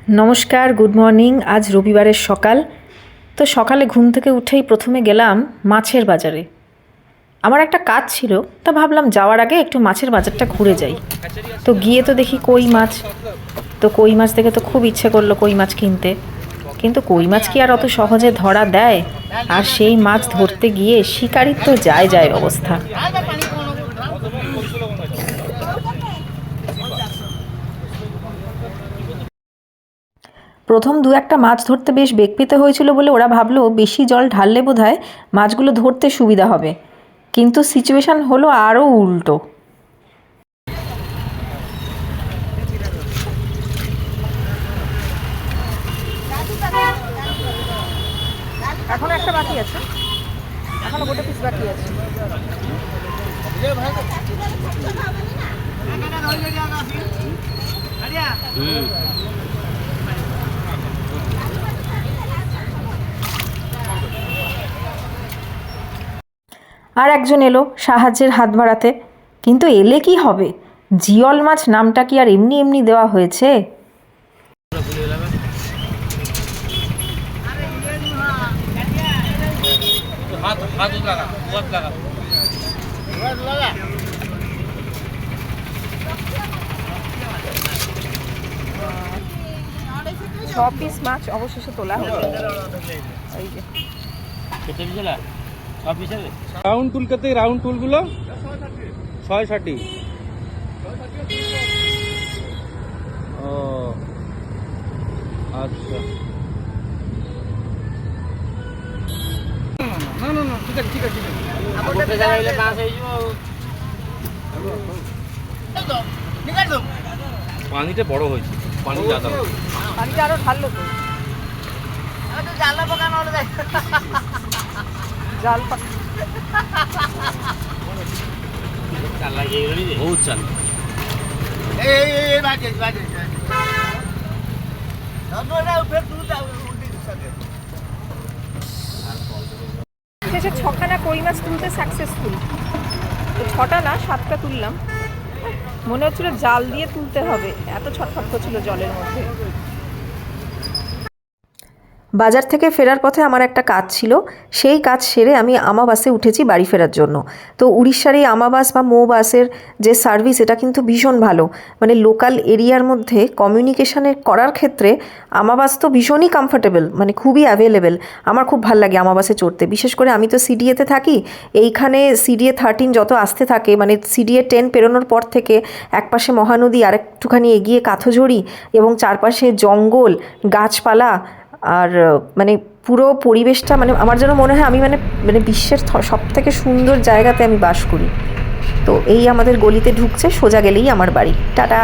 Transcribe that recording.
নমস্কার, good morning. আজ রবিবারের সকাল। তো সকালে ঘুম থেকে উঠেই প্রথমে গেলাম মাছের বাজারে। আমার একটা কাজ ছিল, তা ভাবলাম যাওয়ার আগে একটু মাছের বাজারটা ঘুরে যাই। তো গিয়ে তো দেখি কই মাছ। তো কই মাছ দেখে তো খুব ইচ্ছে করলো কই মাছ কিনতে, কিন্তু কই মাছ কি আর অত সহজে ধরা দেয়? আর সেই মাছ ধরতে গিয়ে শিকারির তো যায় যায় অবস্থা। প্রথম দু একটা মাছ ধরতে বেশ বেগ পেতে হয়েছিল বলে ওরা ভাবলো বেশি জল ঢাললে বোধহয় মাছগুলো ধরতে সুবিধা হবে, কিন্তু সিচুয়েশান হলো আরও উল্টো। এখনো একটা বাকি আছে, এখনো গোটা পিস বাকি আছে। আর একজন এলো সাহায্যের হাত বাড়াতে, কিন্তু এলে কি হবে? জিয়ল মাছ নামটা কি আর এমনি এমনি দেওয়া হয়েছে? ছ পিস মাছ অবশেষে তোলা হলো। এই যে রাউন্ড টুল কত? রাউন্ড টুল গুলো 660। ও আচ্ছা, না না না, ঠিক আছে ঠিক আছে। পানিটা বড় হয়েছে, পানি জাদা, পানিটা আরো ঢাললো তো। জাল বহুত চাল। শেষে ছখানা কই মাছ তুলতে সাকসেসফুল। তো ছটা না, 7টা তুললাম। মনে হচ্ছিল জাল দিয়ে তুলতে হবে, এত ছটফট করছিল জলের মধ্যে। বাজার থেকে ফেরার পথে আমার একটা কাজ ছিল, সেই কাজ সেরে আমি আমা বাসে উঠেছি বাড়ি ফেরার জন্য। তো উড়িষ্যার এই আমা বাস বা মো বাসের যে সার্ভিস, এটা কিন্তু ভীষণ ভালো। মানে লোকাল এরিয়ার মধ্যে কমিউনিকেশানের করার ক্ষেত্রে আমা বাস তো ভীষণই কমফোর্টেবল, মানে খুবই অ্যাভেলেবেল। আমার খুব ভালো লাগে আমা বাসে চড়তে। বিশেষ করে আমি তো সিডিএতে থাকি। এইখানে সিডিএ 13 যত আসতে থাকে, মানে সিডিএ 10 পেরোনোর পর থেকে একপাশে মহানদী, আর একটুখানি এগিয়ে কাথজড়ি, এবং চারপাশে জঙ্গল, গাছপালা, আর মানে পুরো পরিবেশটা, মানে আমার যেন মনে হয় আমি মানে বিশ্বের সবথেকে সুন্দর জায়গাতে আমি বাস করি। তো এই আমাদের গলিতে ঢুকছে, সোজা গেলেই আমার বাড়ি। টাটা।